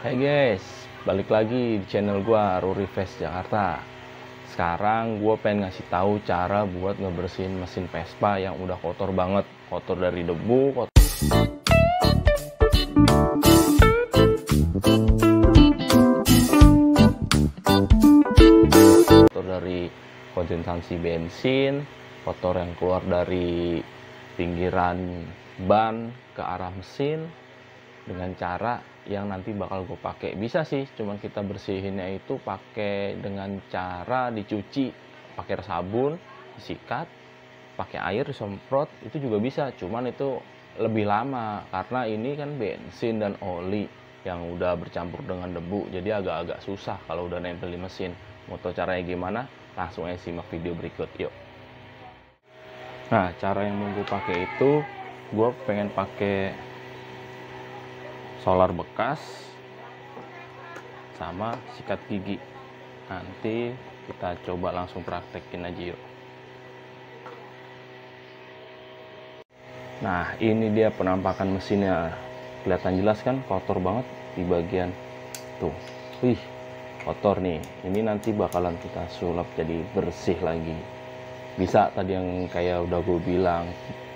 Hai guys, balik lagi di channel gua Ruri Fest Jakarta. Sekarang gua pengen ngasih tahu cara buat ngebersihin mesin Vespa yang udah kotor banget, kotor dari debu, kotor dari kondensasi bensin, kotor yang keluar dari pinggiran ban ke arah mesin, dengan cara yang nanti bakal gue pakai. Bisa sih, cuman kita bersihinnya itu pakai dengan cara dicuci pakai sabun, disikat, pakai air disemprot, itu juga bisa. Cuman itu lebih lama karena ini kan bensin dan oli yang udah bercampur dengan debu, jadi agak-agak susah kalau udah nempel di mesin. Mau tahu caranya gimana? Langsung aja simak video berikut, yuk. Nah, cara yang mau gue pakai itu, gue pengen pakai solar bekas sama sikat gigi. Nanti kita coba langsung praktekin aja yuk. Nah, ini dia penampakan mesinnya. Kelihatan jelas kan, kotor banget di bagian tuh. Wih, kotor nih. Ini nanti bakalan kita sulap jadi bersih lagi. Bisa tadi yang kayak udah gue bilang,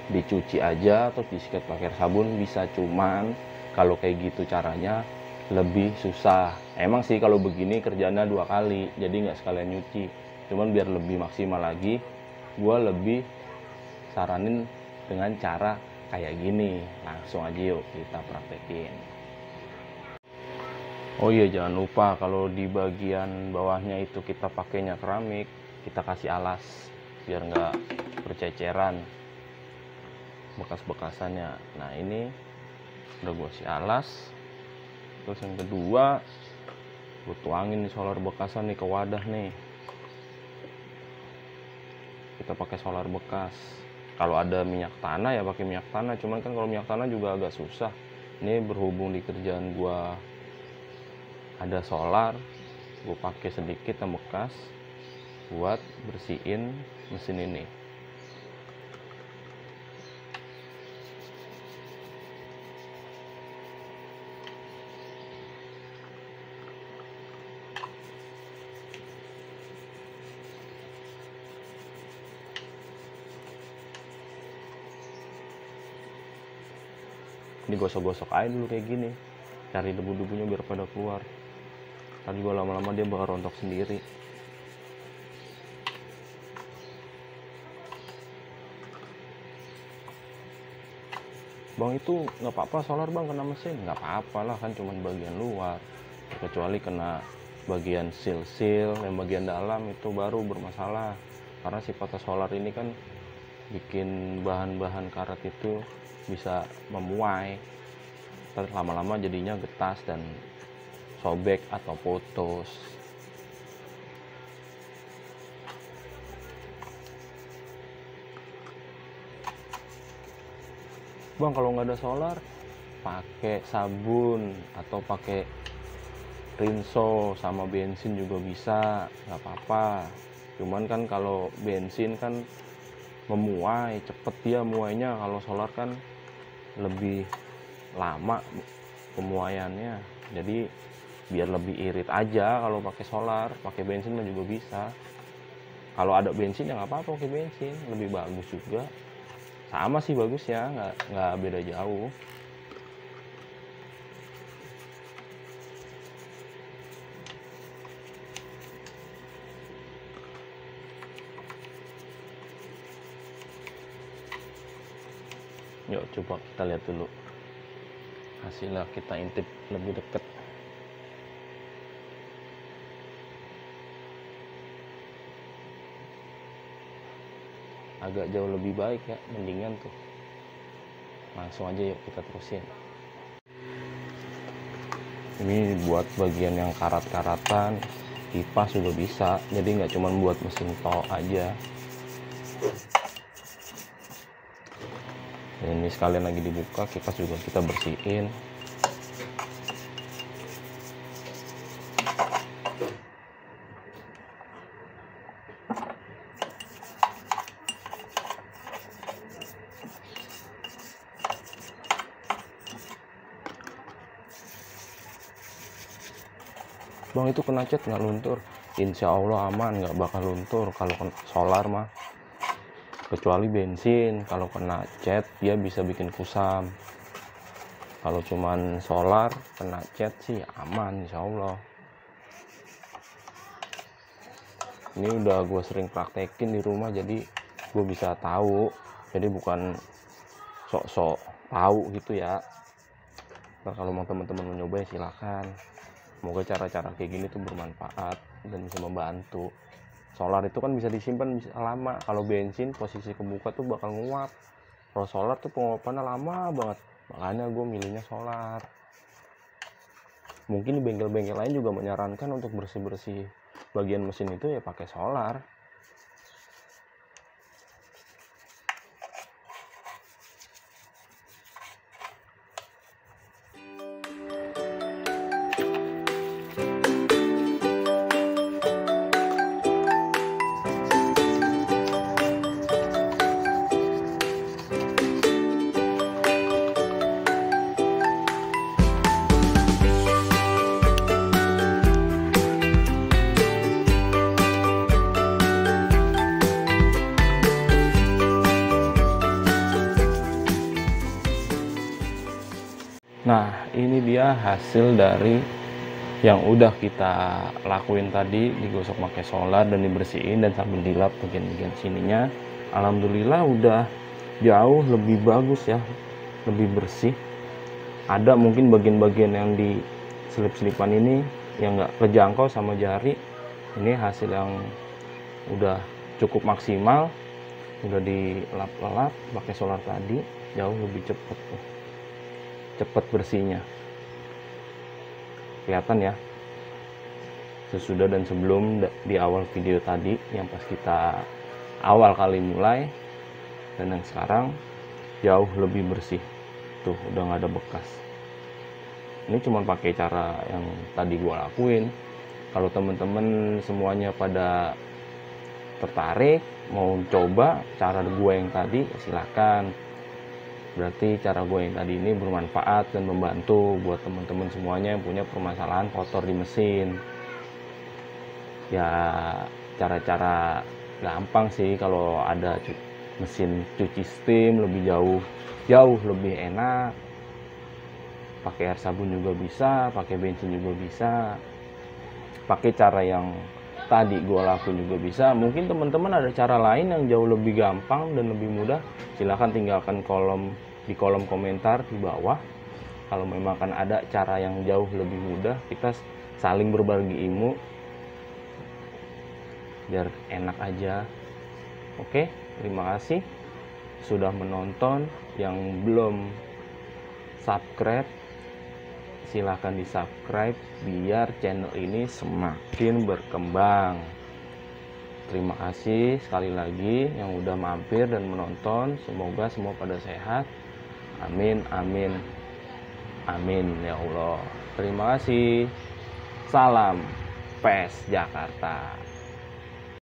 dicuci aja atau disikat pakai sabun bisa, cuman kalau kayak gitu caranya lebih susah. Emang sih kalau begini kerjanya 2 kali, jadi nggak sekalian nyuci. Cuman biar lebih maksimal lagi, gue lebih saranin dengan cara kayak gini. Langsung aja yuk kita praktekin. Oh iya, jangan lupa kalau di bagian bawahnya itu kita pakainya keramik, kita kasih alas biar nggak berceceran bekas-bekasannya. Nah, ini udah gue kasih alas. Terus yang kedua, gue tuangin nih solar bekasan nih ke wadah nih. Kita pakai solar bekas. Kalau ada minyak tanah ya pakai minyak tanah, cuman kan kalau minyak tanah juga agak susah. Ini berhubung di kerjaan gue ada solar, gue pakai sedikit yang bekas buat bersihin mesin ini. Digosok-gosok aja dulu kayak gini, cari debu-debunya biar pada keluar. Tadi juga lama-lama dia bakal rontok sendiri. Bang, itu nggak apa-apa solar bang kena mesin? Nggak apa-apa lah, kan cuma bagian luar. Kecuali kena bagian seal-seal yang bagian dalam itu baru bermasalah. Karena sifatnya solar ini kan bikin bahan-bahan karet itu bisa memuai. Terus lama-lama jadinya getas dan sobek atau putus. Bang, kalau nggak ada solar pakai sabun atau pakai rinso sama bensin juga bisa, nggak apa-apa. Cuman kan kalau bensin kan memuai cepet, dia muainya. Kalau solar kan lebih lama pemuaiannya, jadi biar lebih irit aja kalau pakai solar. Pakai bensin mah juga bisa. Kalau ada bensin ya nggak apa-apa, pakai bensin lebih bagus juga. Sama sih bagus ya, nggak beda jauh. Yuk coba kita lihat dulu hasilnya, kita intip lebih dekat. Agak jauh lebih baik ya, mendingan tuh. Langsung aja yuk kita terusin. Ini buat bagian yang karat-karatan, kipas juga bisa, jadi nggak cuma buat mesin tol aja. Ini sekalian lagi dibuka, kipas juga kita bersihin. bang itu kena cat nggak luntur. Insya Allah aman, nggak bakal luntur kalau kena solar mah, kecuali bensin. Kalau kena cat dia bisa bikin kusam. Kalau cuman solar kena cat sih aman insya Allah. Ini udah gue sering praktekin di rumah, jadi gue bisa tahu. Jadi bukan sok-sok tahu gitu ya. Nah, kalau mau teman-teman mencoba ya silakan. Semoga cara-cara kayak gini tuh bermanfaat dan bisa membantu. Solar itu kan bisa disimpan bisa lama. Kalau bensin posisi kebuka tuh bakal nguap. Kalau solar tuh penguapannya lama banget. Makanya gue milihnya solar. Mungkin di bengkel-bengkel lain juga menyarankan untuk bersih-bersih bagian mesin itu ya pakai solar. Nah, ini dia hasil dari yang udah kita lakuin tadi, digosok pakai solar dan dibersihin dan sambil dilap bagian-bagian sininya. Alhamdulillah udah jauh lebih bagus ya, lebih bersih. Ada mungkin bagian-bagian yang di selip-selipan ini yang nggak kejangkau sama jari. Ini hasil yang udah cukup maksimal, udah dilap-lap pakai solar tadi, jauh lebih cepet tuh. Cepat bersihnya, kelihatan ya, sesudah dan sebelum di awal video tadi yang pas kita awal kali mulai dan yang sekarang jauh lebih bersih tuh, udah nggak ada bekas. Ini cuma pakai cara yang tadi gua lakuin. Kalau temen-temen semuanya pada tertarik mau coba cara gua yang tadi, silakan. Berarti cara gue yang tadi ini bermanfaat dan membantu buat teman-teman semuanya yang punya permasalahan kotor di mesin. Ya cara-cara gampang sih, kalau ada mesin cuci steam lebih jauh lebih enak. Pakai air sabun juga bisa, pakai bensin juga bisa. Pakai cara yang tadi gue lakuin juga bisa. Mungkin teman-teman ada cara lain yang jauh lebih gampang dan lebih mudah, silahkan tinggalkan di kolom komentar di bawah. Kalau memang kan ada cara yang jauh lebih mudah, kita saling berbagi ilmu biar enak aja. Oke, terima kasih sudah menonton. Yang belum subscribe, silahkan di subscribe biar channel ini semakin berkembang. Terima kasih sekali lagi yang udah mampir dan menonton. Semoga semua pada sehat. Amin, amin, amin ya Allah. Terima kasih. Salam PES Jakarta.